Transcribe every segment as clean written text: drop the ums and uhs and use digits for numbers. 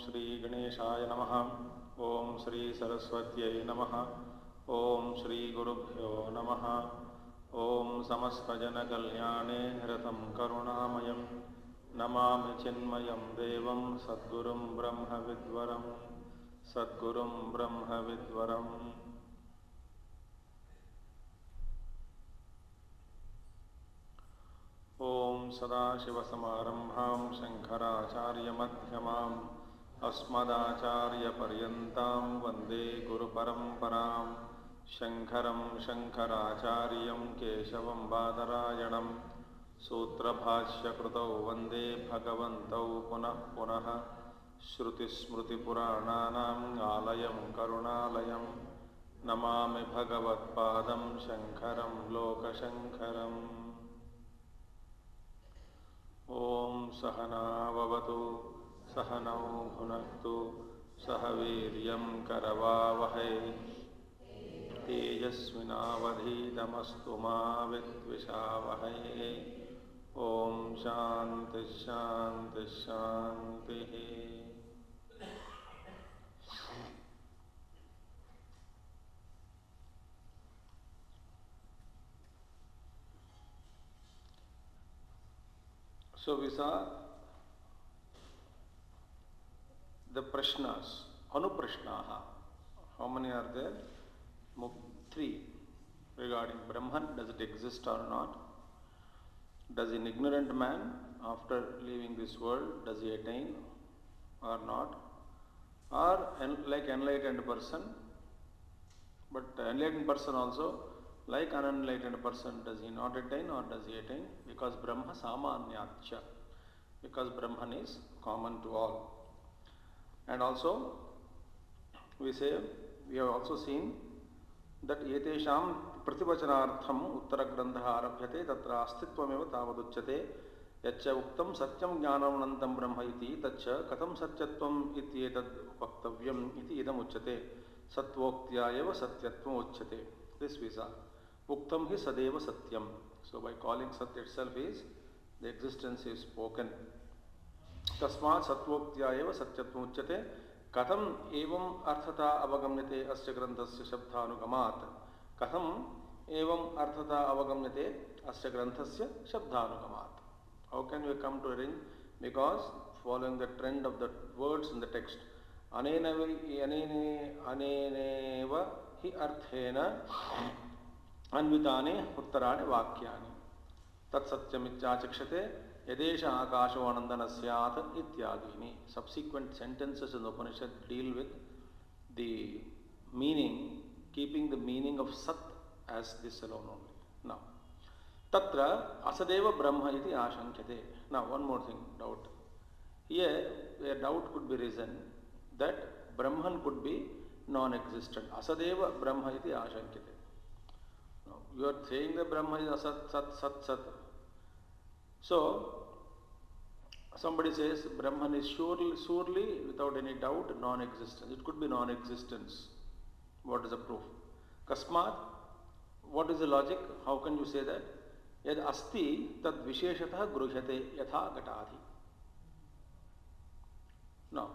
श्री गणेशाय नमः। ओम श्री सरस्वत्यै नमः। ओम श्री गुरुभ्यो नमः। ओम समस्तजनकल्याणे निरतं करुणामयं नमामि चिन्मयं देवं सद्गुरुं ब्रह्मविद्वरं सद्गुरुं ब्रह्मविद्वरम्। ओम सदाशिवसमारम्भां शङ्कराचार्यमध्यमाम् अस्मदाचार्यपर्यन्तां वन्दे गुरुपरम्परां। शङ्करं शङ्कराचार्यं केशवं बादरायणं सूत्रभाष्यकृतौ वन्दे भगवन्तौ पुनः पुनः। श्रुतिस्मृतिपुराणानाम् आलयं करुणालयं नमामि भगवत्पादं शङ्करं लोकशङ्करम्। ओम सहनाववतु सहनौ भुनक्तु सह वीर्यं करवावहै तेजस्विनावधीतमस्तु मा विद्विषावहै। ओम शांति शांति शांति। So we saw the prashnas, anuprashnaha. How many are there? Three. Regarding Brahman, does it exist or not? Does an ignorant man, after leaving this world, does he attain or not? Or like enlightened person, but enlightened person also, like an unenlightened person, does he not attain or does he attain? Because Brahma samanyatcha, because Brahman is common to all. And also, we have also seen that etesham prativachanartham uttaragrantha arabhyate tatra astittvameva tavaduchyate yaccha uktam satyam jnanam anantam brahma iti taccha katham satyatvam ityetad vaktavyam iti idam uchyate sattvoktya eva satyatvam uchyate. This we saw. Uktam hi sadeva satyam. So by calling Satya itself is the existence is spoken. Tasmat sattvoktya eva satyatvam uchyate katham evam arthata avagamyate asya granthasya shabdhanugamat. Katham evam arthata avagamyate asya granthasya shabdhanugamat. How can we come to a ring? Because following the trend of the words in the text, aneneva hi arthena अन्वितानि उत्तराणि वाक्यानि तत्सत्यमित्याचक्षते यदेशा आकाशो आनंदनस्यात् इत्यादीनि. Subsequent sentences in the Upanishad deal with the meaning, keeping the meaning of Sat as this alone only. Now, Tatra Asadeva Brahma iti ashankyate. Now, one more thing, doubt. Here, a doubt could be risen that Brahman could be non-existent. Asadeva Brahma iti ashankyate. You are saying that Brahma is asat, sat, sat, sat. So, somebody says Brahman is surely, without any doubt, non-existence. It could be non-existence. What is the proof? Kasmat, what is the logic? How can you say that? Yad asti tad visheshatah gruhyate yatha gatadhi. Now,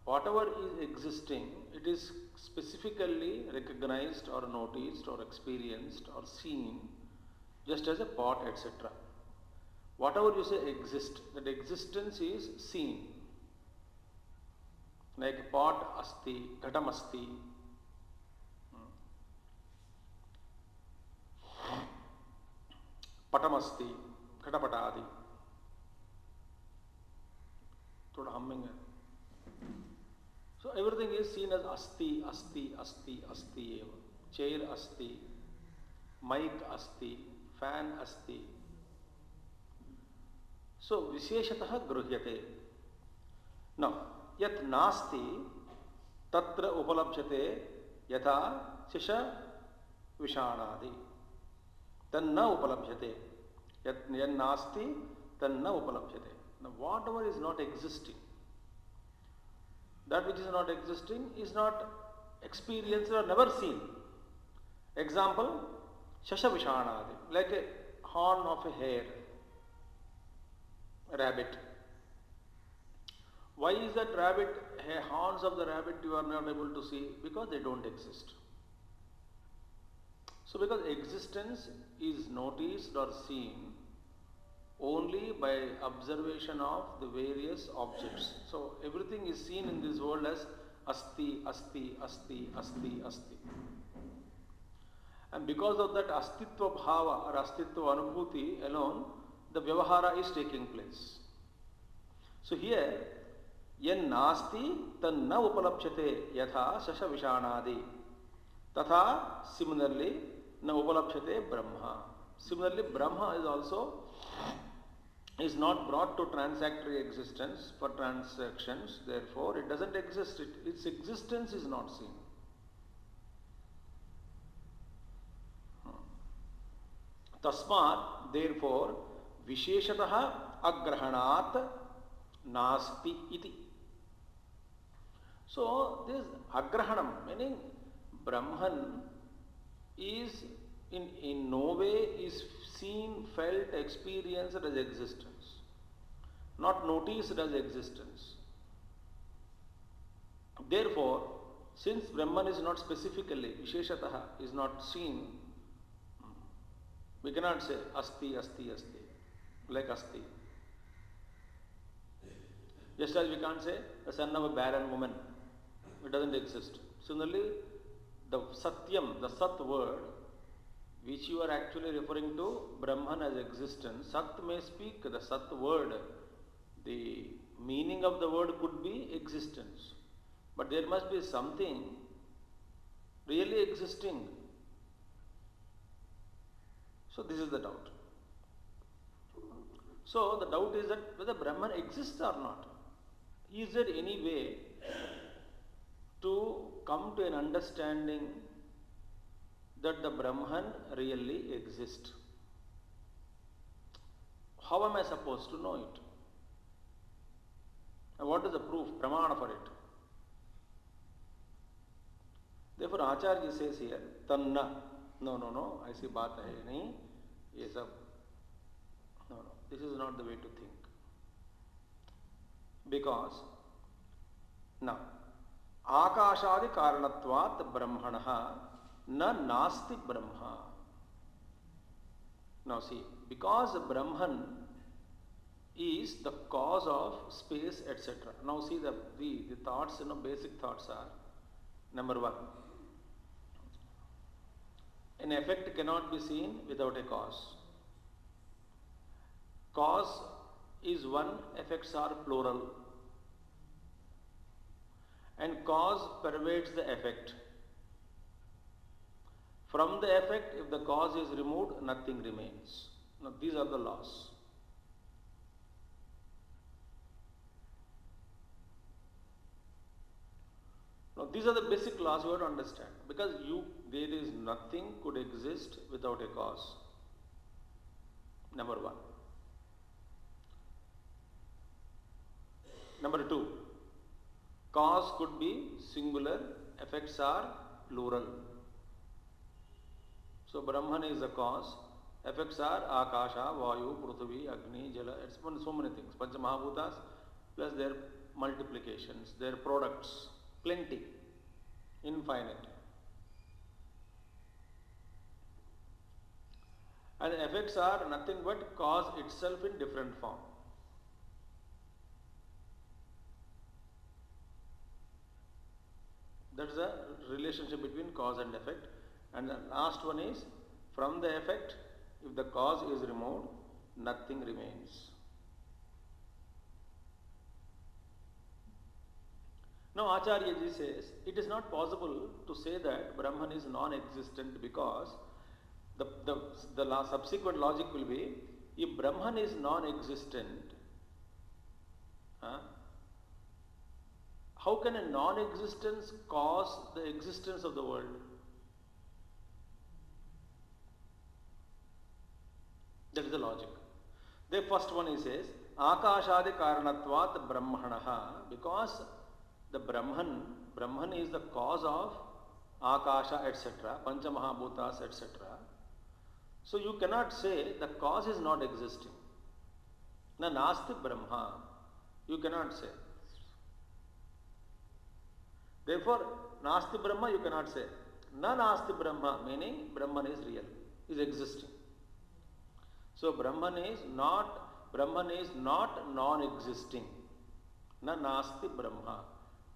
whatever is existing, it is specifically recognized or noticed or experienced or seen just as a pot, etc. Whatever you say exist, that existence is seen. Like pot asti, ghatam asti. Patam asti, ghatapatadi. Thoda humming hai. So everything is seen as asti, asti, asti, asti eva. Chair asti, mic asti, fan asti. So visheshatah gruhyate. Now, yat nasti tatra upalabhyate yatha sisha vishanadi. Tanna upalabhyate. Yat nasti tanna upalabhyate. Now, whatever is not existing, that which is not existing is not experienced or never seen. Example, Shasha Vishanadi, like a horn of a hare, a rabbit. Why is that rabbit horns of the rabbit you are not able to see because they don't exist. So because existence is noticed or seen only by observation of the various objects. So everything is seen in this world as asti, asti, asti, asti, asti. And because of that astitva bhava or astitva anubhuti alone, the vyavahara is taking place. So here, yen nasti tan na upalapsyate yatha sasha vishanadi. Tatha similarly na upalapsyate Brahma. Similarly, Brahma is also not brought to transactory existence for transactions. Therefore, it doesn't exist. Its existence is not seen. Tasmat, therefore, visheshataha agrahanat nasti iti. So, this agrahanam, meaning Brahman is in no way is seen, felt, experienced as existence, not noticed as existence. Therefore, since Brahman is not specifically, Visheshataha, is not seen, we cannot say asti, asti, asti, like asti. Just as we can't say the son of a barren woman, it doesn't exist. Similarly, the Satyam, the Sat word, which you are actually referring to Brahman as existence, Sat may speak, the Sat word, the meaning of the word could be existence. But there must be something really existing. So this is the doubt. So the doubt is that whether Brahman exists or not. Is there any way to come to an understanding that the Brahman really exists? How am I supposed to know it? And what is the proof, pramana for it? Therefore, Acharya says here, Tanna. No, I see baat hai nahi. Ye sab. No, this is not the way to think. Because, now, Akashadi karanatvat brahmanaha na nasti brahma. Now see, because Brahman is the cause of space, etc. Now see the thoughts, basic thoughts are, number one, an effect cannot be seen without a cause. Cause is one, effects are plural. And cause pervades the effect. From the effect, if the cause is removed, nothing remains. Now, these are the laws. Now, these are the basic laws you have to understand. Because there is nothing could exist without a cause. Number one. Number two. Cause could be singular, effects are plural. So Brahman is the cause, effects are Akasha, Vayu, Prithvi, Agni, Jala, it's so many things. Pancha Mahabhutas plus their multiplications, their products, plenty, infinite. And the effects are nothing but cause itself in different form. That is the relationship between cause and effect. And the last one is, from the effect, if the cause is removed, nothing remains. Now Acharya ji says, it is not possible to say that Brahman is non-existent because the subsequent logic will be, if Brahman is non-existent, how can a non-existence cause the existence of the world? That is the logic. The first one he says, Akashadi karanatvat brahmanaha, because the Brahman is the cause of Akasha, etc., Pancha Mahabhutas, etc. So you cannot say the cause is not existing. Na nasti Brahma. You cannot say. Therefore, Nasti Brahma you cannot say. Na Nasti Brahma, meaning Brahman is real, is existing. So Brahman is not non-existing. Na Nasti Brahma.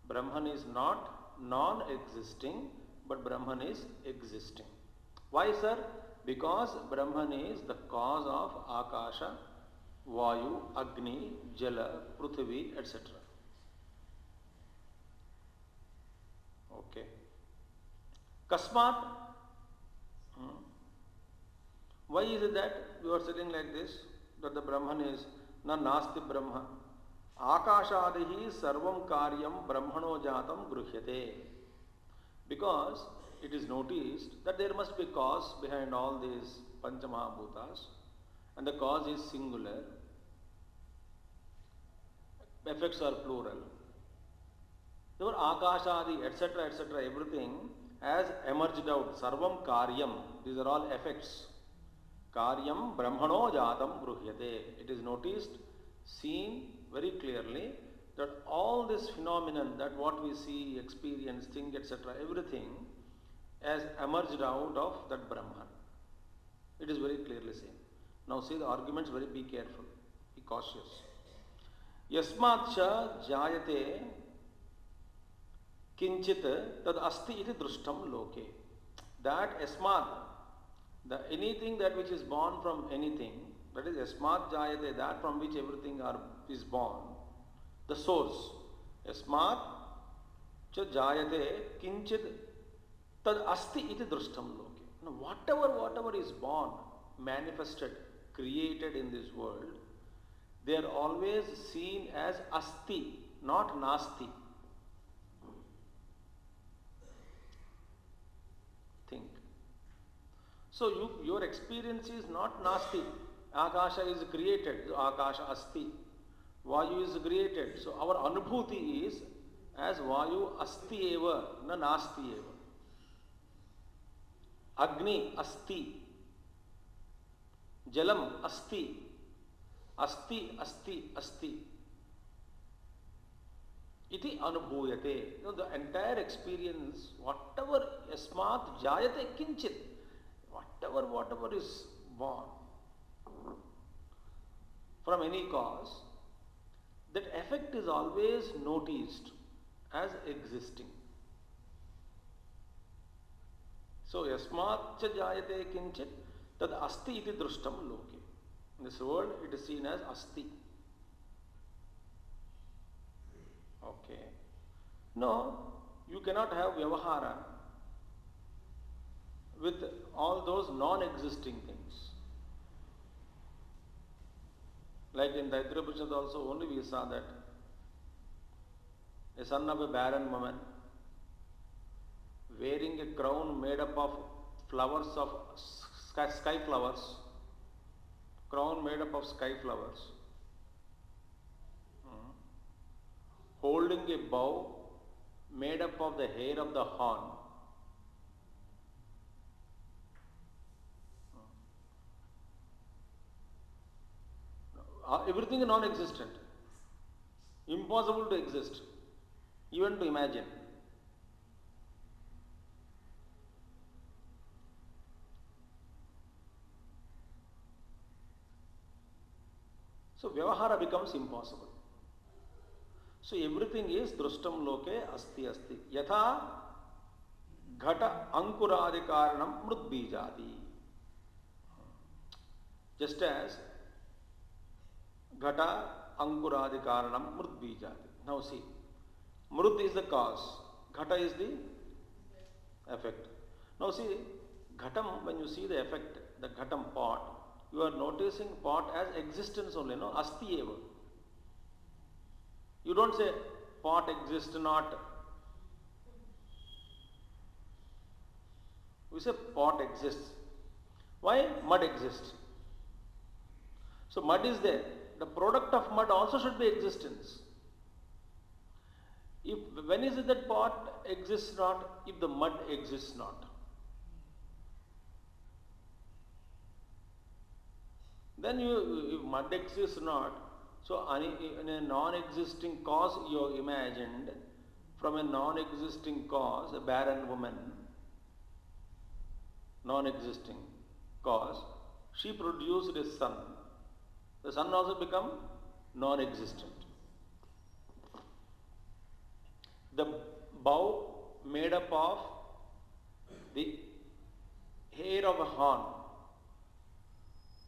Brahman is not non-existing, but Brahman is existing. Why, sir? Because Brahman is the cause of Akasha, Vayu, Agni, Jala, Prithvi, etc. Okay. Kasmat. Why is it that you are sitting like this? That the Brahman is na nasti Brahma. Akashadihi sarvam karyam brahmano jatam gruhyate. Because it is noticed that there must be cause behind all these Panchamahabhutas, and the cause is singular. Effects are plural. Therefore, Akashadi, etc., everything has emerged out. Sarvam karyam. These are all effects. Karyam brahmano jatam bruhyate. It is noticed, seen very clearly that all this phenomenon, that what we see, experience, think, etc., everything has emerged out of that Brahman. It is very clearly seen. Now see the arguments, be careful, be cautious. Yasmatscha jayate kinchit tad asti iti drushtam loke. That yasmat, anything that which is born from anything, that is yasmat jayate, that from which everything is born, the source. Yasmat cha jayate kinchit tad asti iti drushtam loke. Now whatever is born, manifested, created in this world, they are always seen as asti, not nasti. Think. So your experience is not nasti. Akasha is created, so Akasha asti. Vayu is created, so our anubhuti is as Vayu asti eva, na nasti eva. Agni asti. Jalam asti. Asti, asti, asti. Iti anubhuyate. The entire experience, whatever yasmat jayate kinchit, whatever is born from any cause, that effect is always noticed as existing. So yasmat cha jayate kinchit tad asti iti drushtam loke. In this world, it is seen as asti. Okay. No, you cannot have vyavahara with all those non-existing things. Like in Taittiriya Upanishad also, only we saw that a son of a barren woman wearing a crown made up of flowers of sky flowers, crown made up of sky flowers, holding a bow made up of the hair of the horn. Everything is non-existent, impossible to exist, even to imagine. So vyavahara becomes impossible. So everything is drushtam loke asti asti. Yatha ghata ankuradi karanam mrudbijadi. Just as ghata ankuradi karanam mrudbijadi. Now see, mrud is the cause, ghata is the effect. Now see, ghatam, when you see the effect, the ghatam pot, you are noticing pot as existence only, no? Asti eva. You don't say pot exists not. We say pot exists. Why? Mud exists. So mud is there. The product of mud also should be existence. When is it that pot exists not? If the mud exists not. Then if mud exists not, so in a non-existing cause you have imagined from a non-existing cause, a barren woman, non-existing cause, she produced a son. The son also become non-existent. The bow made up of the hair of a horn.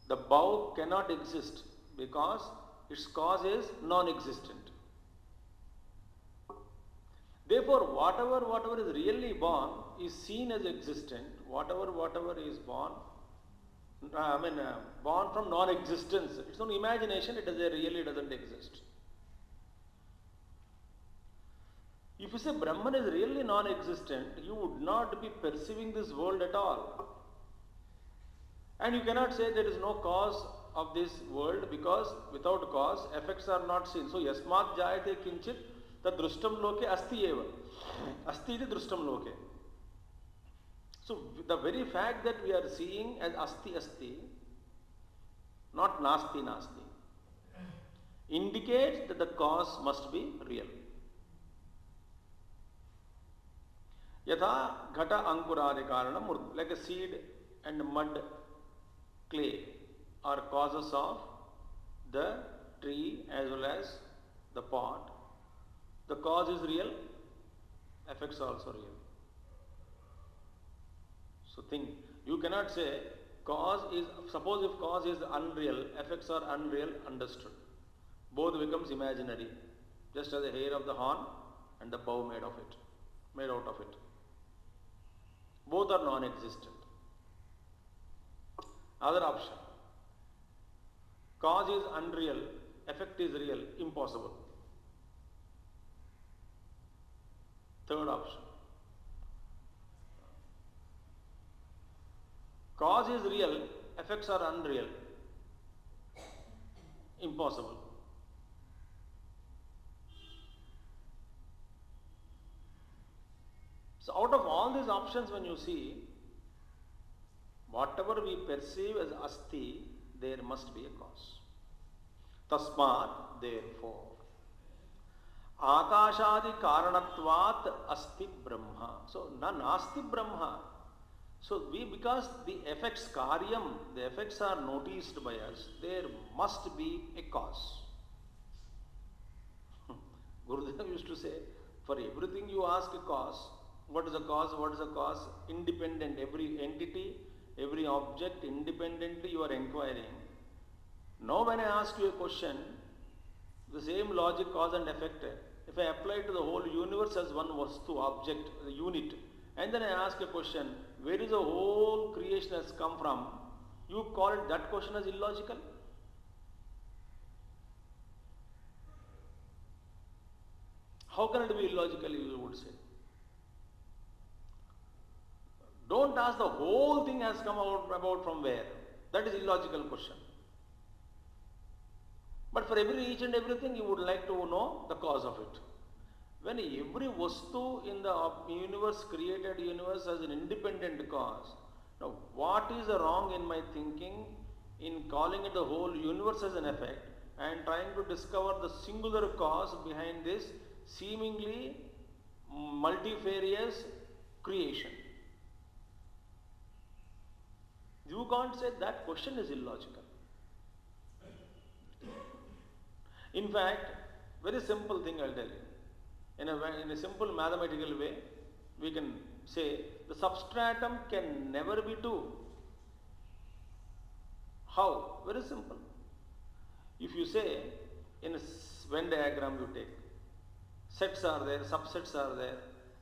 The bow cannot exist because its cause is non-existent. Therefore, whatever is really born is seen as existent. Whatever is born, born from non-existence. It's not imagination. It really doesn't exist. If you say Brahman is really non-existent, you would not be perceiving this world at all. And you cannot say there is no cause of this world, because without cause, effects are not seen. So, yasmat jayate kinchit tad drustam loke asti eva. Asti iti drustam loke. So, the very fact that we are seeing as asti, not nasti, indicates that the cause must be real. Yatha ghata ankuradi karanam, like a seed and mud, clay are causes of the tree as well as the pot. The cause is real, effects are also real. So think, you cannot say cause is, suppose if cause is unreal, effects are unreal, understood. Both becomes imaginary, just as the hair of the horn and the bow made out of it. Both are non-existent. Other option, cause is unreal, effect is real, impossible. Third option, cause is real, effects are unreal, impossible. So out of all these options, when you see, whatever we perceive as asti, there must be a cause. Tasmat, therefore. Akashadi karanatvat asti brahma. So, nasti brahma. So, because the effects, karyam, the effects are noticed by us, there must be a cause. Gurudev used to say, for everything you ask a cause. What is the cause? What is the cause? Independent, every entity, every object, independently you are inquiring. Now when I ask you a question, the same logic, cause and effect, if I apply to the whole universe as one vastu, object, unit, and then I ask a question, where is the whole creation has come from, you call it, that question as illogical? How can it be illogical, you would say? Don't ask the whole thing has come about from where. That is illogical question. But for each and everything, you would like to know the cause of it. When every vastu in the universe, created universe, has an independent cause, now what is the wrong in my thinking in calling it the whole universe as an effect and trying to discover the singular cause behind this seemingly multifarious creation? You can't say that question is illogical. In fact, very simple thing I'll tell you. In a simple mathematical way, we can say the substratum can never be 2. How? Very simple. If you say in a Venn diagram you take, sets are there, subsets are there,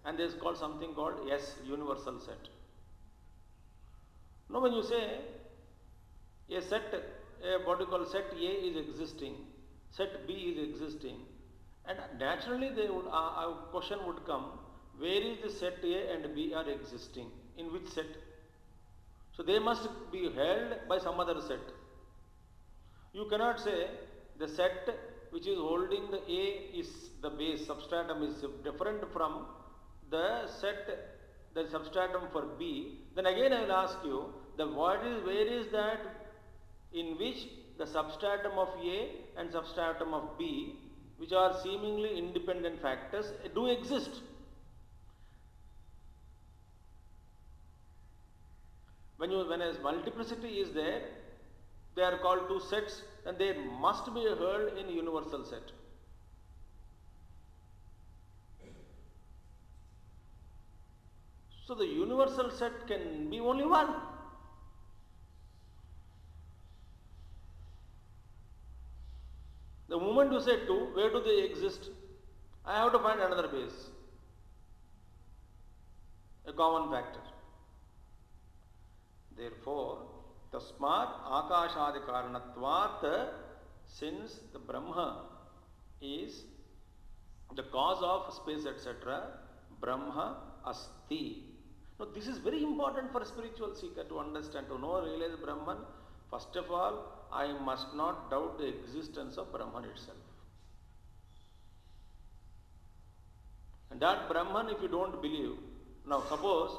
and there is called something called S, universal set. Now when you say a set, what you call set A is existing, set B is existing, and naturally a question would come, where is the set A and B are existing, in which set? So they must be held by some other set. You cannot say the set which is holding the A is the base, substratum is different from the set, the substratum for B. Then again I will ask you, where is that in which the substratum of A and substratum of B, which are seemingly independent factors, do exist. When a multiplicity is there, they are called two sets, and they must be held in universal set. So the universal set can be only one. The moment you say two, where do they exist? I have to find another base, a common factor. Therefore, tasmat akashadi karanatvat, since the Brahma is the cause of space, etc., Brahma asti. Now, this is very important for a spiritual seeker to understand, to know, realize Brahman. First of all, I must not doubt the existence of Brahman itself. And that Brahman, if you don't believe, now suppose,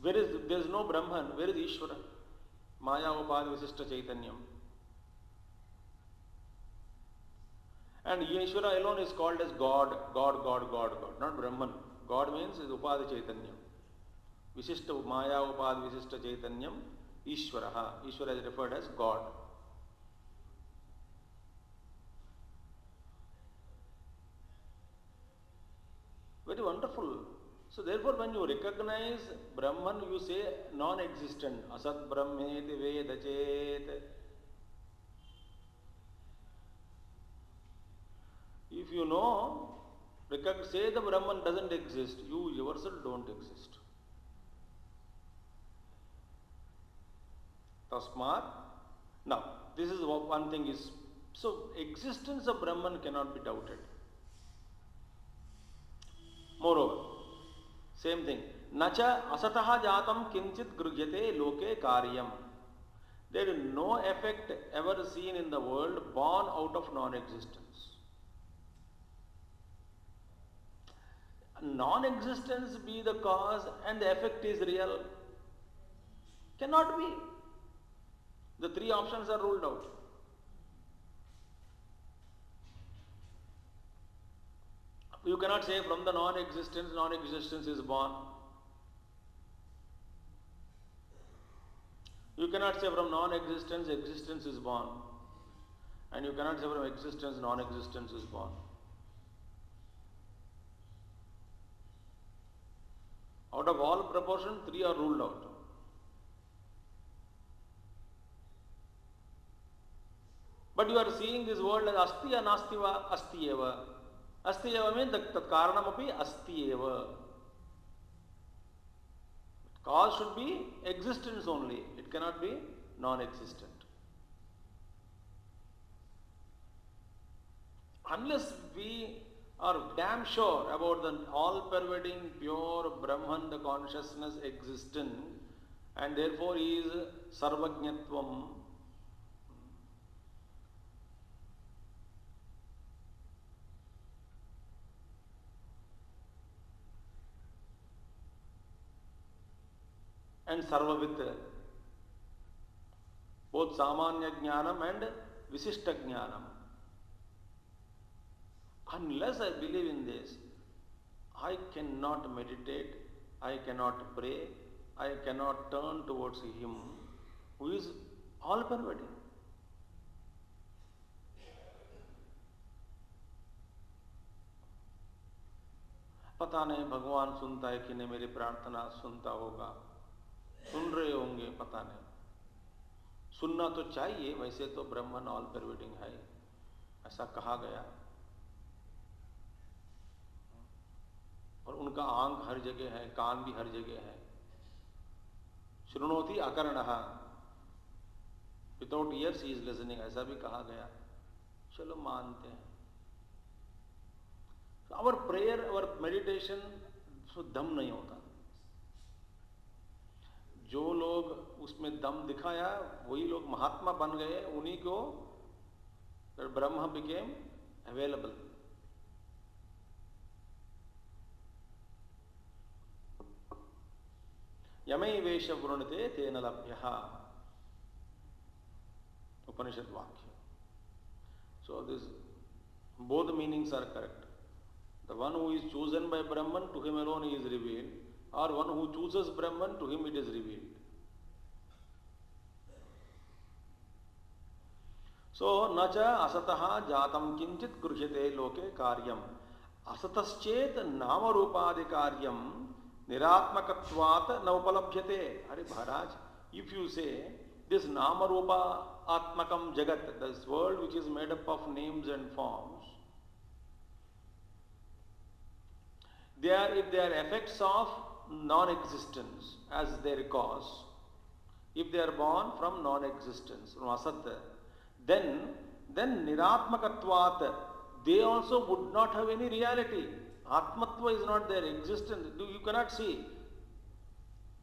there is no Brahman, where is Ishvara? Maya Upad Visishta Chaitanyam. And Ishvara alone is called as God, not Brahman. God means is Upad Chaitanyam. Visishta Maya Upad Visishta Chaitanyam, Ishvara. Ishvara is referred as God. Very wonderful. So therefore, when you recognize Brahman, you say non-existent. Asat Brahmeti Vedachet. If you know, say the Brahman doesn't exist, you yourself don't exist. Tasmat. Now, this is one thing is, so existence of Brahman cannot be doubted. Moreover, same thing. Nacha asataha jatam kinchit gruhyate loke karyam. There is no effect ever seen in the world born out of non-existence. Non-existence be the cause and the effect is real. Cannot be. The three options are ruled out. You cannot say from the non-existence is born. You cannot say from non-existence, existence is born. And you cannot say from existence, non-existence is born. Out of all proportion, three are ruled out. But you are seeing this world as asti anastiva asti eva. Asti eva means the karanam api asti eva. Cause should be existence only. It cannot be non-existent. Unless we are damn sure about the all-pervading, pure Brahman, the consciousness existent, and therefore he is sarvajñatvam. And sarvavit, both samanya jnanam and visishta jnanam. Unless I believe in this, I cannot meditate, I cannot pray, I cannot turn towards Him who is all-pervading. पता नहीं भगवान सुनता है कि नहीं, मेरी प्रार्थना सुनता होगा, सुन रहे होंगे, पता नहीं। सुनना तो चाहिए, वैसे तो ब्रह्मन ऑल परवेडिंग है, ऐसा कहा गया। और उनका आंख हर जगह है, कान भी हर जगह है। शृणोति अकर्णः, without ears he is listening, ऐसा भी कहा गया। चलो मानते हैं। आवर प्रेयर, आवर मेडिटेशन दम नहीं होता। जो लोग उसमें दम दिखाया वही लोग महात्मा बन गए, उन्हीं को ब्रह्म बिकेम अवेलेबल। यमै वेश वृणते तेन लभ्यः। Upanishad Vakya. So this, both meanings are correct. The one who is chosen by Brahman, to him alone he is revealed, or one who chooses Brahman, to him it is revealed. So, nacha asataha jatam kinchit gruhyate loke karyam. Asataschet nama rupadi karyam niratmakatvat na upalabhyate. Hare Maharaj, if you say this nama rupa atmakam jagat, this world which is made up of names and forms, if they are effects of non-existence as their cause, if they are born from non-existence, from asat, then niratmakatvat, they also would not have any reality. Atmatva is not their existence. You cannot see.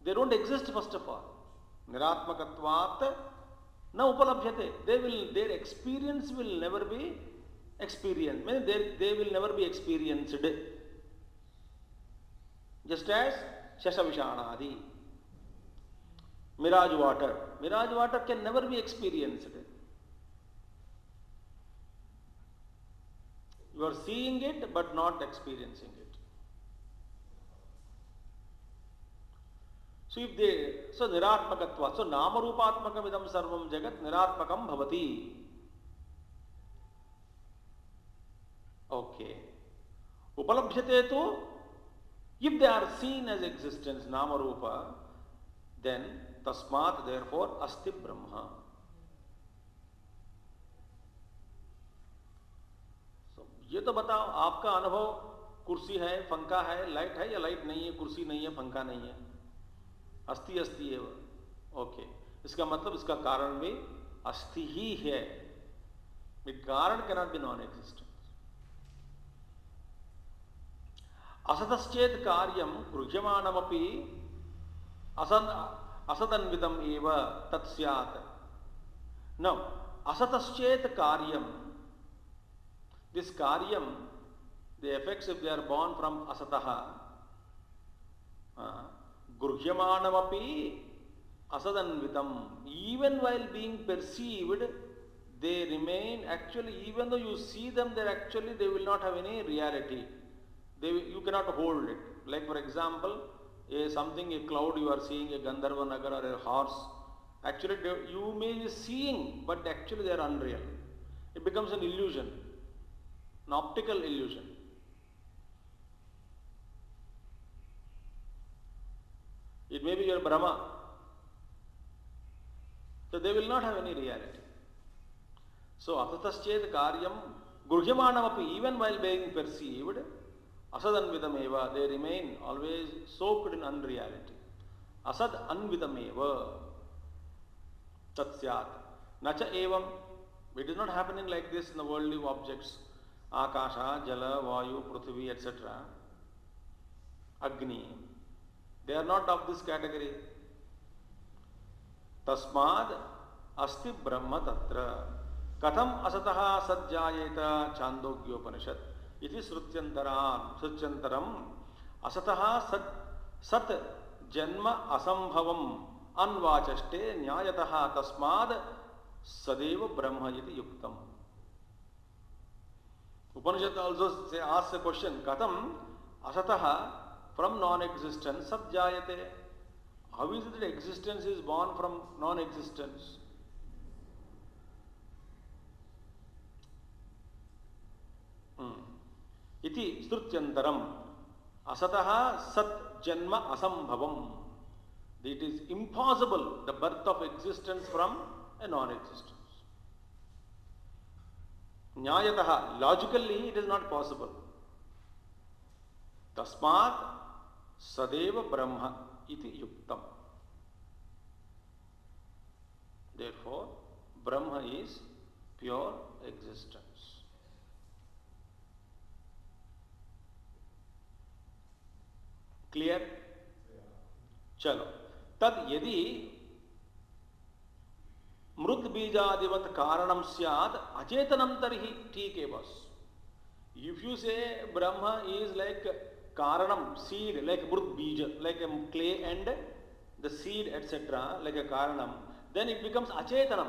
They don't exist first of all. Niratmakatvat na upalabhyate. Their experience will never be experienced. Meaning they will never be experienced. Just as Shashavishanadi, mirage water. Mirage water can never be experienced. You are seeing it but not experiencing it. So niratmakatva. So namarupatmakam idam sarvam jagat niratmakam bhavati. Okay. Upalabhyate tu, if they are seen as existence, namarupa, then tasmat, therefore, asti brahma. ये तो बताओ, आपका अनुभव कुर्सी है, पंखा है, light है या लाइट नहीं है, कुर्सी नहीं है, पंखा नहीं है, अस्थि अस्थि है वो. ओके, इसका मतलब इसका कारण भी अस्थि ही है. कारण कैनॉट बी नॉन एग्जिस्टेंस. असतश्चेत कार्यम गृह्यमाणमपि असदन्वितम एव तत्स्यात्. नौ असतश्चेत कार्यम, this karyam, the effects if they are born from asataha, gurhyamanamapi asadanvitam, even while being perceived, they remain, actually, even though you see them, they will not have any reality. You cannot hold it. Like for example, a cloud you are seeing, a Gandharva Nagar or a horse, actually you may be seeing, but actually they are unreal. It becomes an illusion. An optical illusion. It may be your Brahma. So they will not have any reality. So asataschet karyam gurhyamanamapi, even while being perceived, asadanvidameva, they remain always soaked in unreality. Asad anvidameva tatsyat. Nacha evam. It is not happening like this in the worldly objects. Akasha, Jala, Vayu, Prithvi, etc. Agni. They are not of this category. Tasmad asti brahma tatra. Katham asataha sadjayeta Chandogyopanishad. Iti srutyantaram asataha sat janma asambhavam anvachaste nyayataha tasmad sadeva brahma iti yuktam. Upanishad also asks a question, Katham asataha, from non-existence, sadjayate. How is it that existence is born from non-existence? Iti strutyantaram asataha sat janma asambhavam. It is impossible, the birth of existence from a non-existence. Nyayataha, logically it is not possible. Tasmat sadeva brahma iti yuktam. Therefore, Brahma is pure existence. Clear? Chalo. Tad yadi मृत बीजादिवत कारणम स्याद अचेतनम तरहि ठीक है बस. If you say Brahma is like karanam, seed, like mrut bija, like a clay and the seed, etc., like a karanam, then it becomes achetanam.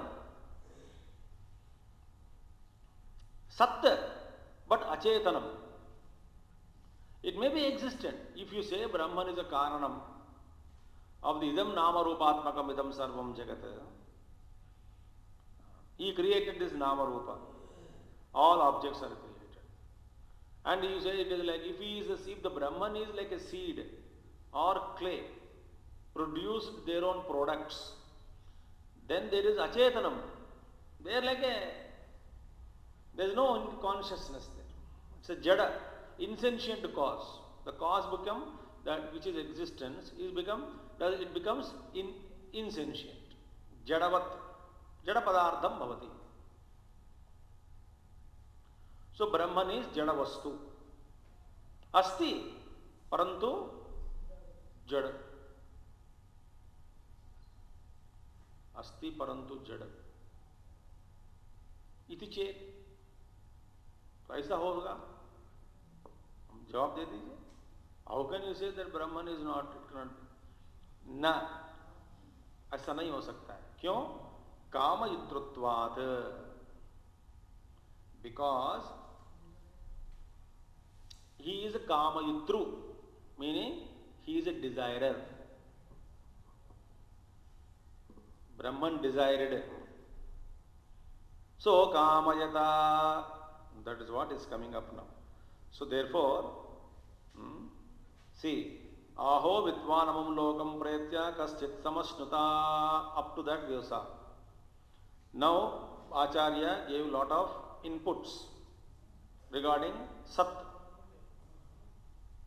Sat, but Achetanam. It may be existent. If you say Brahman is a Karanam of the Idam Nama Rupatmakam Idam Sarvam Jagat, he created this Nama Rupa. All objects are created. And you say it is like if the Brahman is like a seed or clay, produced their own products, then there is Achetanam. They are like there is no consciousness there. It's a Jada, insentient cause. The cause become that which is existence it becomes insentient. Jadavat, Jada Padartham Bhavati. So Brahman is Jada Vastu. Asti, Parantu Jada. Asti Parantu Jada. इति चेत तो ऐसा होगा, जवाब दे दीजिए. How can you say that Brahman is not? It cannot be. ना, ऐसा नहीं हो सकता है. क्यों? कामयुत्रत्वात्. Because he is a kamayutru, meaning he is a desirer. Brahman desired. So kamayata, that is what is coming up now. So therefore, see, aho vitvanamam lokam pretya kaschit samashnuta, up to that we saw. Now Acharya gave lot of inputs regarding Sat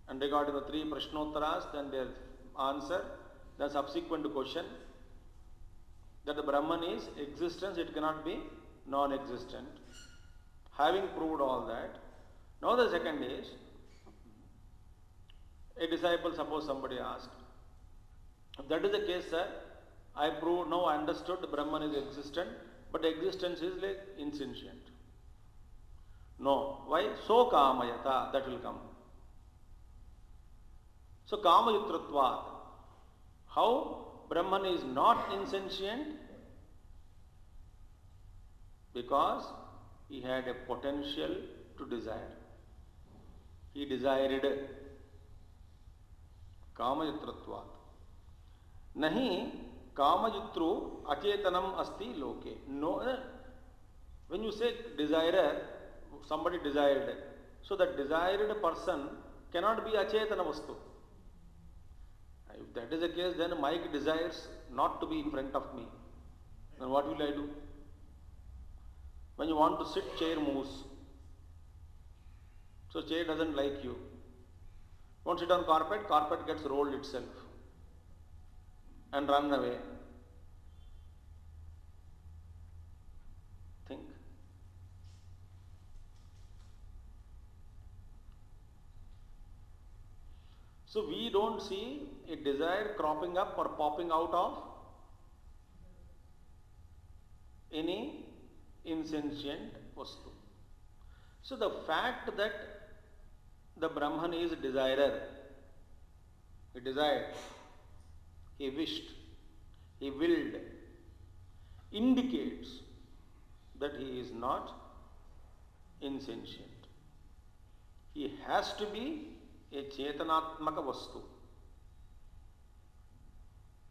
and regarding the three Prashnottaras, then their answer, the subsequent question that the Brahman is existence, it cannot be non-existent. Having proved all that, now the second is, a disciple, suppose somebody asked, if that is the case, sir, I proved, now I understood the Brahman is existent, but existence is like insentient. No. Why? So kamayata, that will come. So kamayutrutvat. How Brahman is not insentient? Because he had a potential to desire. He desired. Kamayutrutvat. Nahi kamayutru achetanam asti loke. No. When you say desirer, somebody desired. So that desired person cannot be achetana vastu. If that is the case, then Mike desires not to be in front of me. Then what will I do? When you want to sit, chair moves. So chair doesn't like you. Won't sit on carpet, carpet gets rolled itself and run away. Think. So we don't see a desire cropping up or popping out of any insentient vastu. So the fact that the Brahman is a desirer, he desired, he wished, he willed, indicates that he is not insentient. He has to be a chetanatmaka vastu.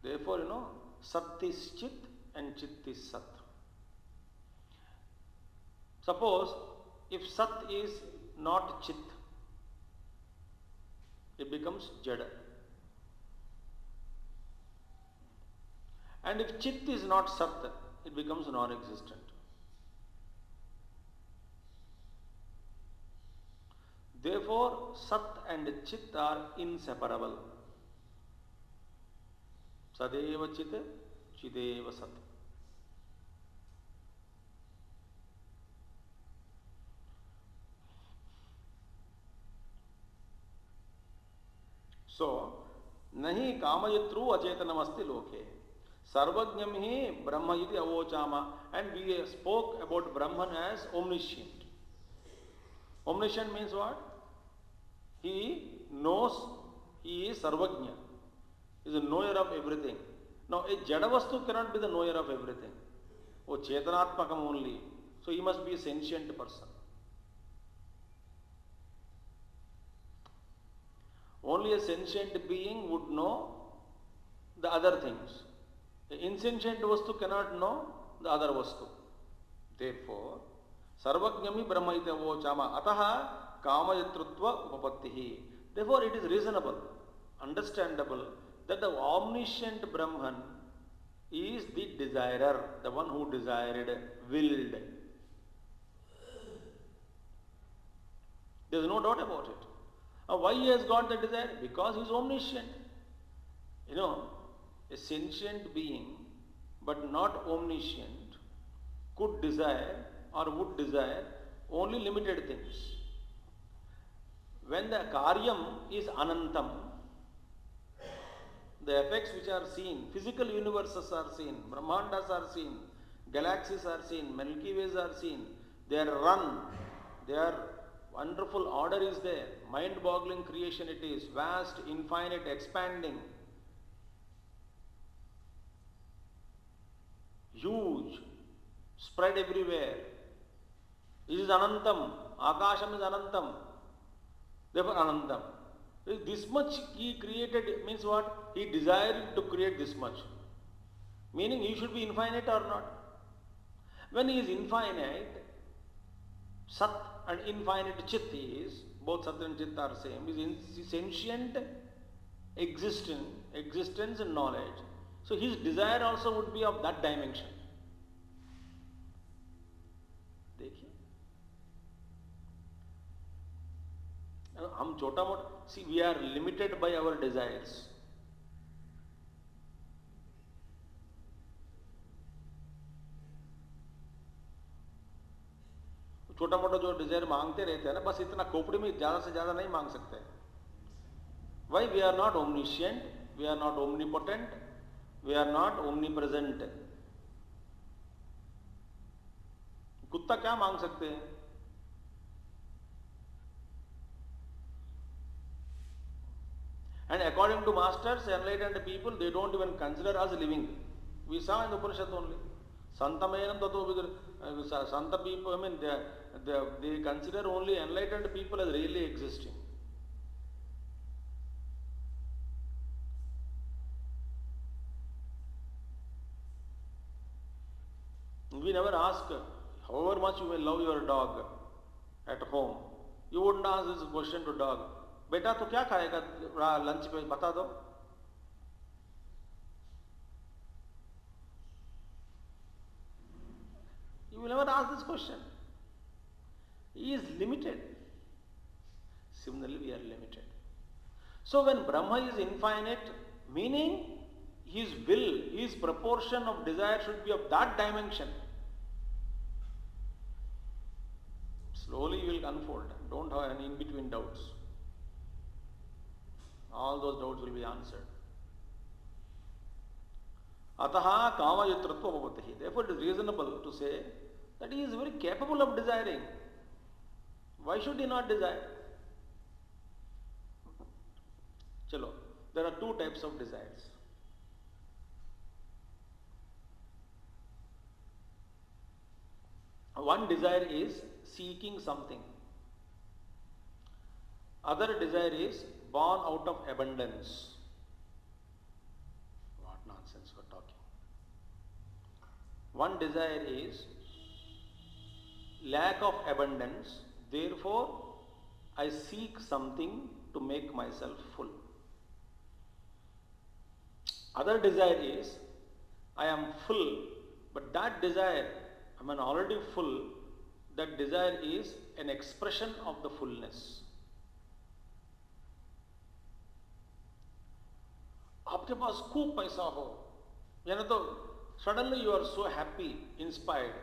Therefore, Sat is Chit and Chit is Sat. Suppose if Sat is not Chit, it becomes Jada. And if Chit is not Sat, it becomes non-existent. Therefore, Sat and Chit are inseparable. Sadeva Chit, Chideva Sat. So, nahi kamayatru achetanamasti loke. Sarvajnam hi Brahma iti avochama. And we spoke about Brahman as omniscient. Omniscient means what? He knows, he is Sarvajna. He is a knower of everything. Now, a Jadavastu cannot be the knower of everything. Oh, Chetanatmakam only. So, he must be a sentient person. Only a sentient being would know the other things. The insentient vastu cannot know the other vastu. Therefore, sarvajnami brahma iti vochama ataha kamayatritva upapattihi. Therefore, it is reasonable, understandable that the omniscient Brahman is the desirer, the one who desired, willed. There is no doubt about it. Why he has got the desire? Because he is omniscient. You know, a sentient being, but not omniscient, could desire or would desire only limited things. When the karyam is anantam, the effects which are seen, physical universes are seen, brahmandas are seen, galaxies are seen, Milky Ways are seen, they are run, they are wonderful order is there, mind-boggling creation it is, vast, infinite, expanding, huge, spread everywhere. It is anantam, akasham is anantam, therefore anantam. This much he created means what? He desired to create this much. Meaning he should be infinite or not. When he is infinite, Sat and infinite Chit is, both Sat and Chit are same, is sentient existence and knowledge. So his desire also would be of that dimension. देखिए, हम छोटा मोटा, see, we are limited by our desires. छोटा मोटा जो Dzire मांगते रहते हैं ना, बस इतना खोपड़ी में ज्यादा से ज्यादा नहीं मांग सकते. Why? We are not omniscient, we are not omnipotent, we are not omnipresent. कुत्ता क्या मांग सकते हैं? And according to masters, enlightened people, they don't even consider us living. We saw in the Upanishad only. Santamenam tato vidar. Santa people, I mean, they consider only enlightened people as really existing. We never ask, however much you may love your dog at home, you wouldn't ask this question to dog. बेटा तो क्या खाएगा lunch पे बता दो. You will never ask this question. He is limited. Similarly, we are limited. So when Brahma is infinite, meaning his will, his proportion of desire should be of that dimension. Slowly you will unfold. Don't have any in-between doubts. All those doubts will be answered. Ataha kama yatratva bhavatihi. Therefore, it is reasonable to say that he is very capable of desiring. Why should he not desire? Chalo, there are two types of desires. One desire is seeking something. Other desire is born out of abundance. What nonsense we are talking. One desire is lack of abundance, therefore I seek something to make myself full. Other desire is I am full, but that desire, I am already full, that desire is an expression of the fullness. आपके पास खूब पैसा हो, यानी तो suddenly you are so happy, inspired.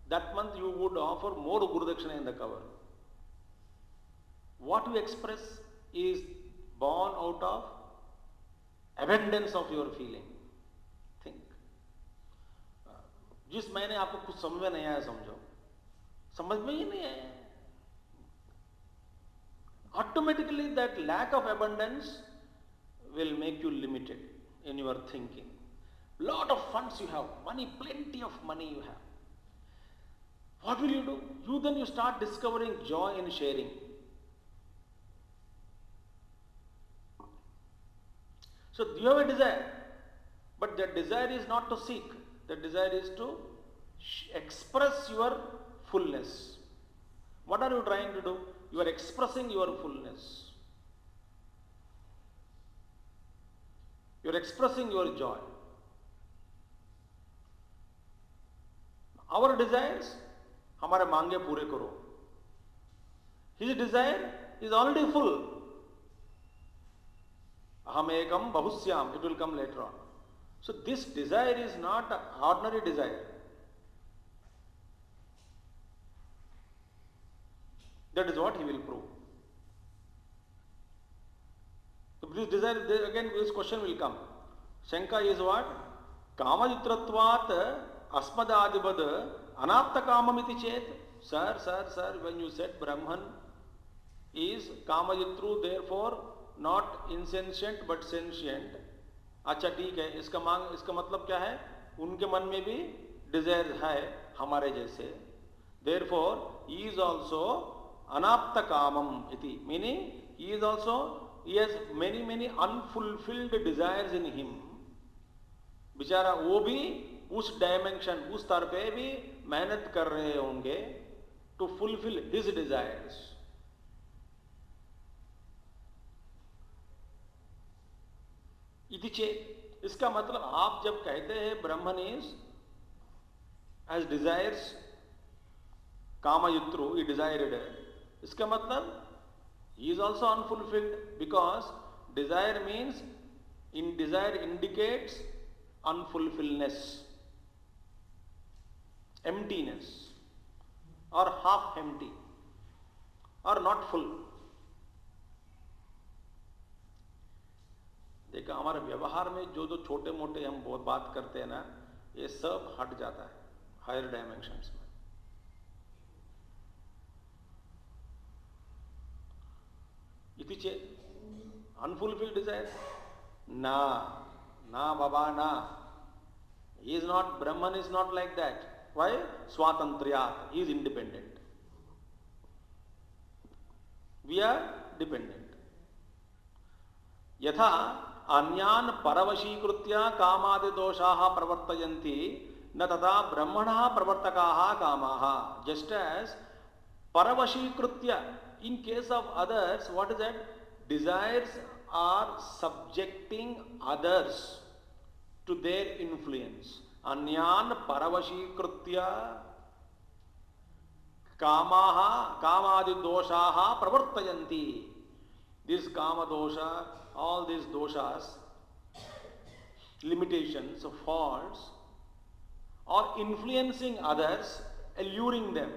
That month you would offer more Gurudakshina in the cover. What you express is born out of abundance of your feeling. Think. जिस महीने आपको कुछ समझ में नहीं आया, समझो, समझ में ही नहीं आया. Automatically that lack of abundance will make you limited in your thinking. Lot of funds you have, money, plenty of money you have. What will you do? Then you start discovering joy in sharing. So you have a desire, but that desire is not to seek. That desire is to express your fullness. What are you trying to do? You are expressing your fullness. You are expressing your joy. Our desires, हमारे मांगे पूरे करो. His desire is already full. Aham ekam bahusyam. It will come later on. So this desire is not an ordinary desire. That is what he will prove. So this desire, again this question will come. Shanka is what? Kamayutratvat asmadadibad anapta kamamiti chet. Sir, when you said Brahman is Kamayutru, therefore not insentient but sentient. अच्छा ठीक है, इसका मतलब क्या है? उनके मन में भी डिजायर है हमारे जैसे. Therefore, he is also anapta kamam iti, meaning he has many unfulfilled desires in him. बेचारा वो भी उस डायमेंशन, उस स्तर पे भी मेहनत कर रहे होंगे to fulfill his desires. इति चेत, इसका मतलब आप जब कहते हैं ब्रह्मन इज एज डिजायर्स कामयुत्रु, he desired, इसका मतलब he is also unfulfilled, because desire means desire indicates unfulfilledness, emptiness, or half empty, or not full. देखा हमारे व्यवहार में जो छोटे मोटे हम बहुत बात करते हैं ना, ये सब हट जाता है हायर डायमेंशंस में. इति चेत अनफुलफिल्ड डिजायर ना बाबा ना. He is not, Brahman is not like that. Why? स्वातंत्र्यात्, he is independent. We are dependent. यथा अन्यान परवशीकृत्य कामादि दोषाः प्रवर्तयन्ति न तथा ब्रह्मणः प्रवर्तकाः कामाः. जस्ट एज परवशीकृत्य, in case of others, what is that? Desires are subjecting others to their influence. Anyan paravashikritya kamaha kamadi doshaha pravartayanti. This kama dosha, all these doshas, limitations, faults, are influencing others, alluring them.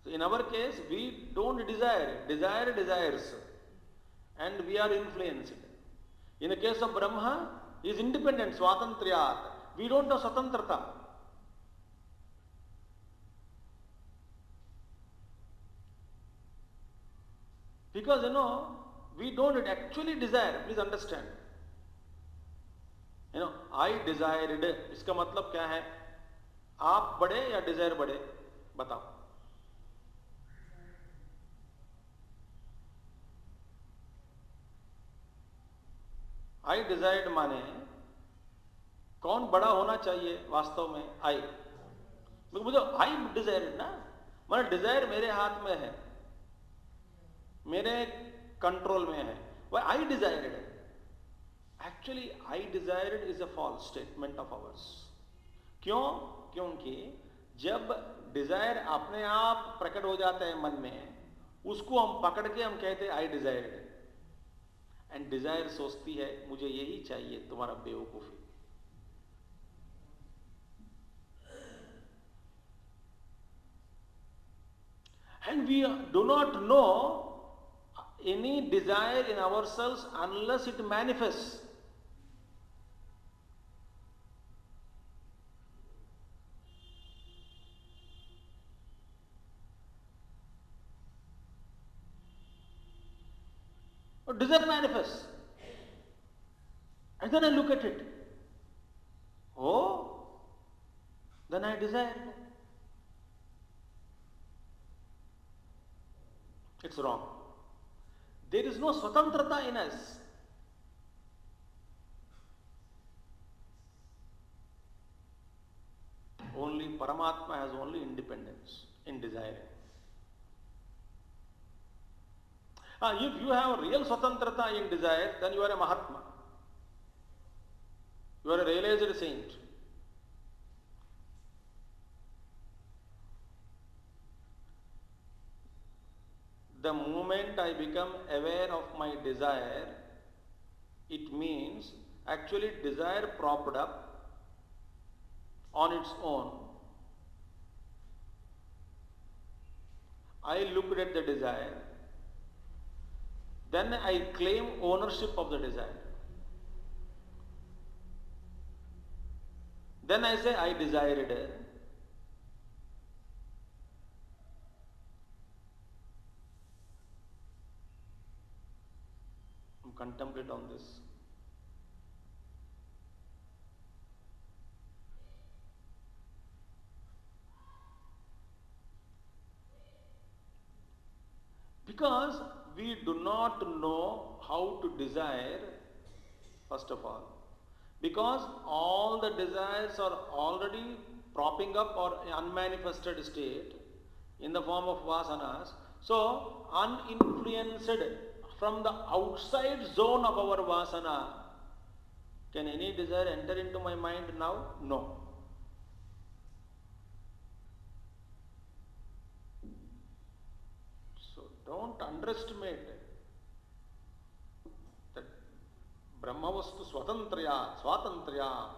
So in our case, we don't desire desires, and we are influenced. In the case of Brahma, he is independent, swatantriyat. We don't have swatantrata. Because we don't actually desire. Please understand. I desired. इसका मतलब क्या है? आप बड़े या Dzire बड़े? बताओ. आई desired माने कौन बड़ा होना चाहिए वास्तव में? आई. मुझे आई डिजायर्ड ना, माने डिजायर मेरे हाथ में है, मेरे कंट्रोल में है. वह I desired. Actually I desired is a false statement of ours. क्यों? क्योंकि जब डिजायर अपने आप प्रकट हो जाता है मन में, उसको हम पकड़ के हम कहते हैं आई डिजायर्ड. एंड डिजायर सोचती है मुझे यही चाहिए, तुम्हारा बेवकूफी. And we do not know any desire in ourselves unless it manifest. Desire manifests, and then I look at it. Oh, then I desire. It's wrong. There is no swatantrata in us. Only Paramatma has only independence in desiring. If you have real swatantrata in desire, then you are a Mahatma. You are a realized saint. The moment I become aware of my desire, it means actually desire propped up on its own. I looked at the desire, then I claim ownership of the desire. Then I say I desired it. Contemplate on this. Because we do not know how to desire, first of all. Because all the desires are already propping up or unmanifested state in the form of vasanas. So, uninfluenced from the outside zone of our vasana, can any desire enter into my mind now? No. So, don't underestimate that Brahmavastu Swatantraya.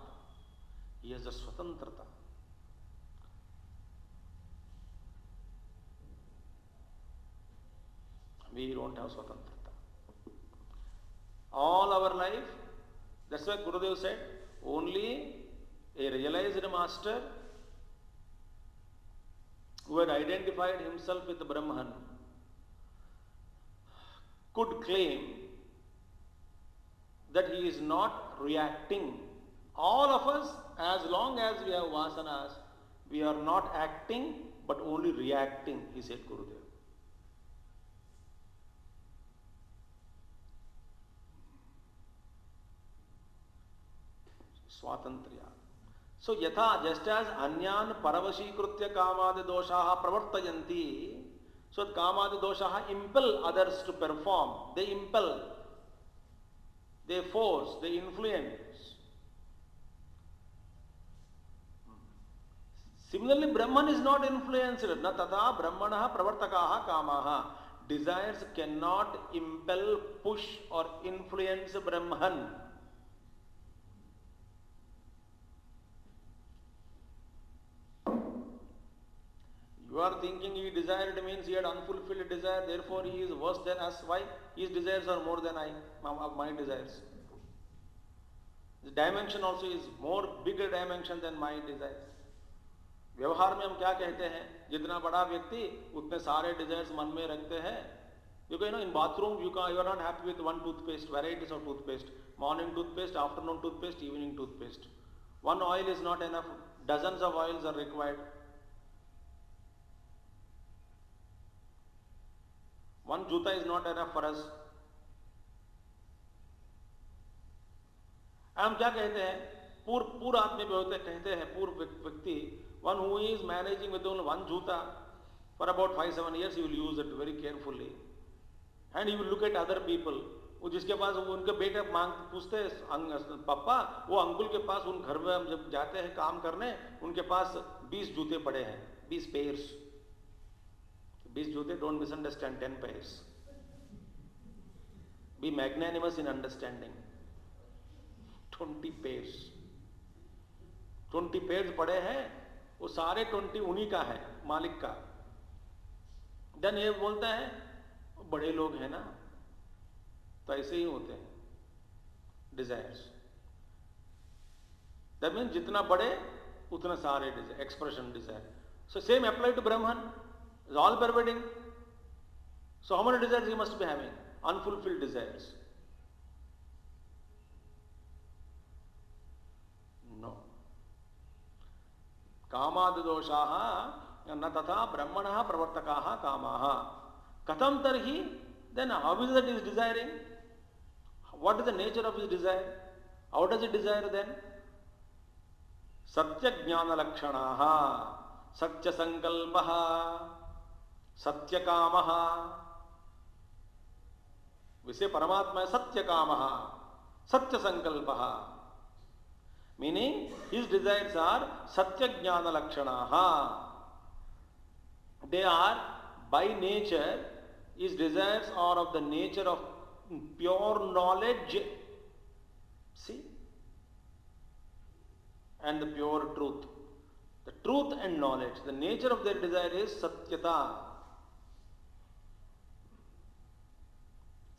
He has a Swatantrata. We don't have Swatantrata. All our life, that's why Gurudev said, only a realized master who had identified himself with Brahman could claim that he is not reacting. All of us, as long as we have vasanas, we are not acting but only reacting, he said Gurudev. Swatantriya. So, yatha, just as anyan paravashikritya kamadi doshaha pravartayanti, so kamadi doshaha impel others to perform. They impel, they force, they influence. Similarly, Brahman is not influenced. Na tata brahmanaha pravartakaha kamaha. Desires cannot impel, push or influence Brahman. You are thinking he desired means he had unfulfilled desire, therefore he is worse than us. Why? His desires are more than my desires. The dimension also is more bigger dimension than my desires. व्यवहार में हम क्या कहते हैं, जितना बड़ा व्यक्ति उतने सारे डिजायर्स मन में रखते हैं. You know, in bathroom you are not happy with one toothpaste, varieties of toothpaste, morning toothpaste, afternoon toothpaste, evening toothpaste. One oil is not enough, dozens of oils are required. One juta is not enough for us. हम क्या कहते हैं, पूर्व आदमी कहते हैं, पूर्व व्यक्ति, one who is managing with only one juta for about 5-7 years, he will use it very carefully, and he will look at other people. वो जिसके पास उनके बेटे पूछते हैं, पापा वो अंकुल के पास, उन घर में हम जब जाते हैं काम करने, उनके पास 20 जूते पड़े हैं, 20 pairs. 20 जूते, don't misunderstand, 10 pairs. Be magnanimous in understanding. 20 pairs. 20 pairs पड़े हैं, वो सारे 20 उन्हीं का है, मालिक का. देन ये बोलता है, बड़े लोग हैं ना, तो ऐसे ही होते हैं डिजायर्स. दैट मीन्स जितना बड़े उतना सारे desire, expression desire. So same apply to Brahman, is all pervading. So how many desires he must be having? Unfulfilled desires. No. कामादिदोषाः न तथा ब्रह्मणः प्रवर्तकाः कामाः. कथं तर्हि then how is that he is desiring? What is the nature of his desire? How does he desire then? Satya Jnana Lakshanaha, Satya Sankalpaha, Satya Kamaha. We say Paramatma is Satya Kamaha, Satya Sankalpaha. Meaning his desires are Satya Jnana Lakshanaha. They are by nature, his desires are of the nature of pure knowledge. See? And the pure truth. The truth and knowledge. The nature of their desire is Satyata.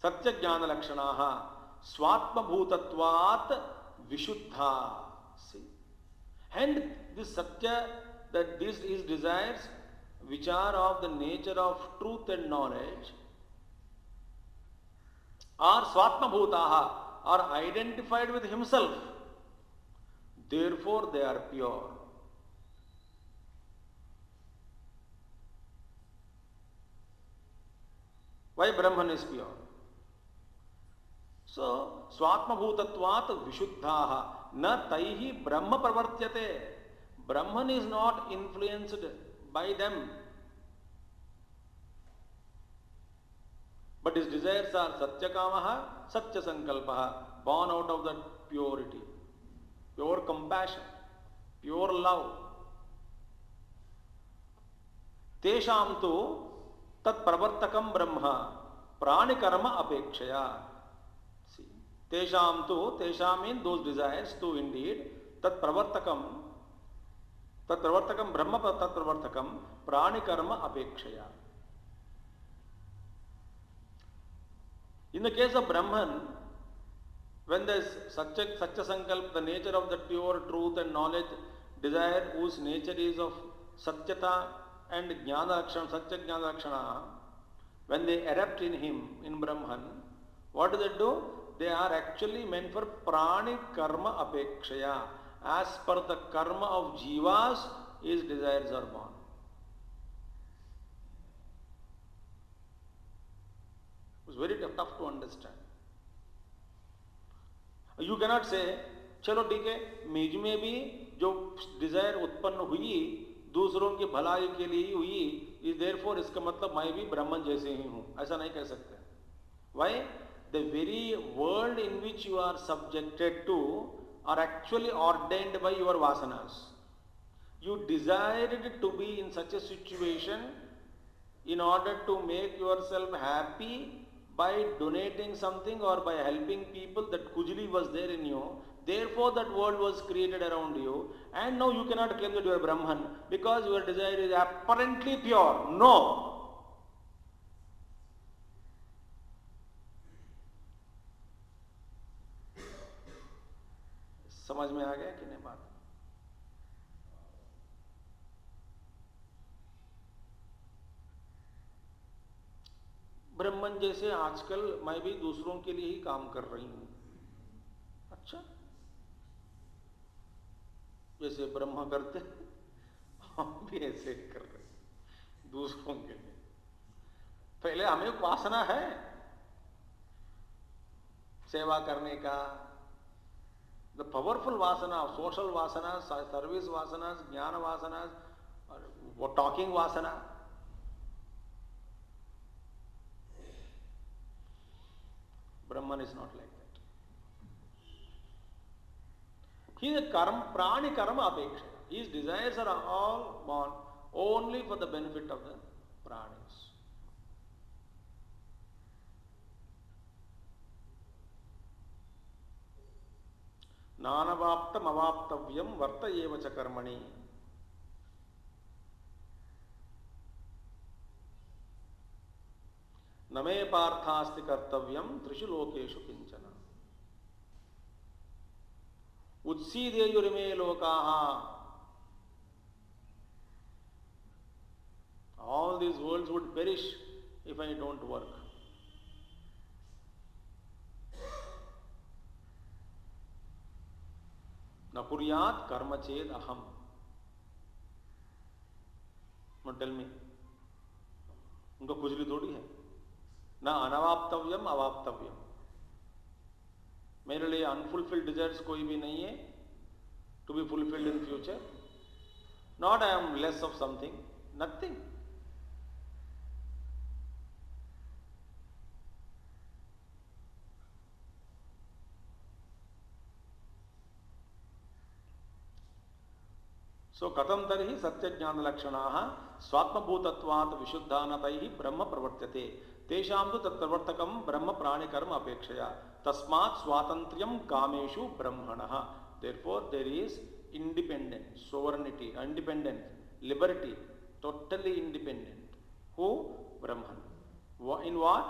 Satya Jnana Lakshanaha. Swatma Bhutatvat Vishuddha. See? And this Satya, that these his desires, which are of the nature of truth and knowledge, are Swatma Bhutaha, are identified with himself. Therefore, they are pure. Why Brahman is pure? So, Swatma Bhutatvat Vishuddhaha, na taihi Brahma pravartyate. Brahman is not influenced by them. But his desires are Satya Kamaha, Satya Sankalpaha, born out of that purity. Pure compassion, pure love. Tesham tu tat pravartakam brahma pranikarma apekshaya. See, tesham tu, tesham means those desires tu indeed, tat pravartakam brahma tat pravartakam pranikarma apekshaya. In the case of Brahman, when there is Satya Sankalp, the nature of the pure truth and knowledge, desire whose nature is of Satyata and Jnana Lakshana, Satya Jnana Lakshana, when they erupt in him, in Brahman, what do they do? They are actually meant for Prani Karma Apekshaya. As per the karma of Jivas, his desires are born. It's very tough to understand. You cannot say, चलो ठीक है, मुझ में भी जो Dzire उत्पन्न हुई दूसरों की भलाई के लिए ही हुई, इज देयरफॉर इसका मतलब मैं भी ब्राह्मण जैसे ही हूं, ऐसा नहीं कह सकते. Why? The very world in which you are subjected to are actually ordained by your vasanas. You desired to be in such a situation in order to make yourself happy by donating something or by helping people. That kujli was there in you. Therefore, that world was created around you. And now you cannot claim that you are Brahman because your desire is apparently pure. No. समझ में आ गया कि नहीं बात? ब्रह्मन जैसे आजकल मैं भी दूसरों के लिए ही काम कर रही हूं. अच्छा, जैसे ब्रह्मा करते हम भी ऐसे कर रहे हैं दूसरों के लिए. पहले हमें वासना है सेवा करने का. The powerful vasana, social vasanas, service vasanas, jnana vasanas, or talking vasana. Brahman is not like that. He is a prani karma apeksha. His desires are all born only for the benefit of the pranis. नानवाप्तम अवाप्तव्यम वर्त एव च कर्मणि. न मे पार्थास्ति कर्तव्यम त्रिषु लोकेषु किंचन. उत्सीदेयुर्मे लोकाः. All these worlds would perish if I don't work. न कुर्यात कर्म चेद अहम. Now tell me, उनका खुजली थोड़ी है. न अनवाप्तव्यम अवाप्तव्यम। मेरे लिए अनफुलफिल्ड डिजायर्स कोई भी नहीं है to be fulfilled in future. Not I am less of something, nothing. So कथम तर्हि सत्य ज्ञान लक्षणाः स्वात्मभूतत्वात् विशुद्धानतैः ब्रह्म प्रवर्त्यते तेषां तु तत्प्रवर्तकं ब्रह्म प्राणिकर्म अपेक्षया तस्मात् स्वातंत्र्यं कामेषु ब्रह्मणः। Therefore there is independent sovereignty, independent liberty, totally independent. Who? Brahman. In what?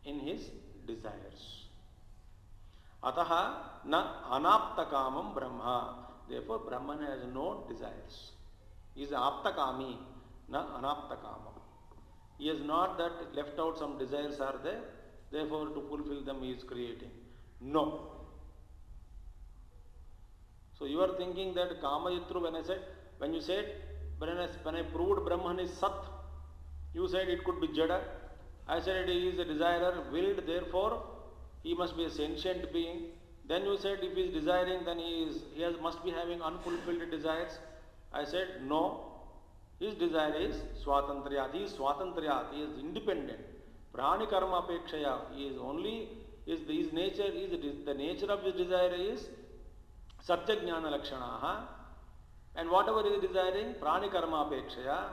In his desires. अतः न अनाप्तकामं ब्रह्म। Therefore Brahman has no desires. He is aptakami, na anaptakamam. He has not that left out some desires are there, therefore to fulfill them he is creating. No. So you are thinking that Kamayatru, when you said, when I proved Brahman is Sat, you said it could be Jada. I said he is a desirer, willed, therefore he must be a sentient being. Then you said if he is desiring, then he must be having unfulfilled desires. I said no. His desire is swatantriyat. He is swatantriyat. He is independent. Prani karma apekshaya. He is only, his nature is, the nature of his desire is satya jnana lakshanaha. And whatever he is desiring, prani karma apekshaya.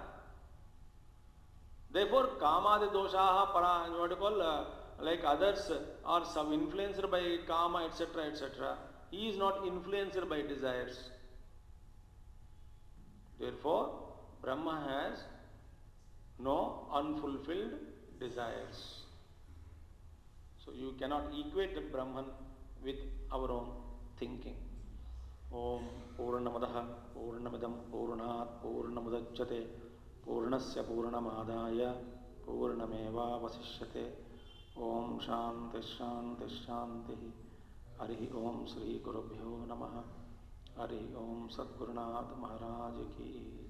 Therefore, kamadi doshaha, what you call, like others are some influenced by kama, etc., etc. He is not influenced by desires. Therefore, Brahma has no unfulfilled desires. So you cannot equate the Brahman with our own thinking. Om Purnamadaha Purnamidam Purnat Purnamudachyate Purnasya Purnamadaya Purnameva Vasishyate. Om Shanti Shanti Shanti. Hari Om Sri Gurubhyo Namaha. Hari Om Sadgurunath Maharaj Ki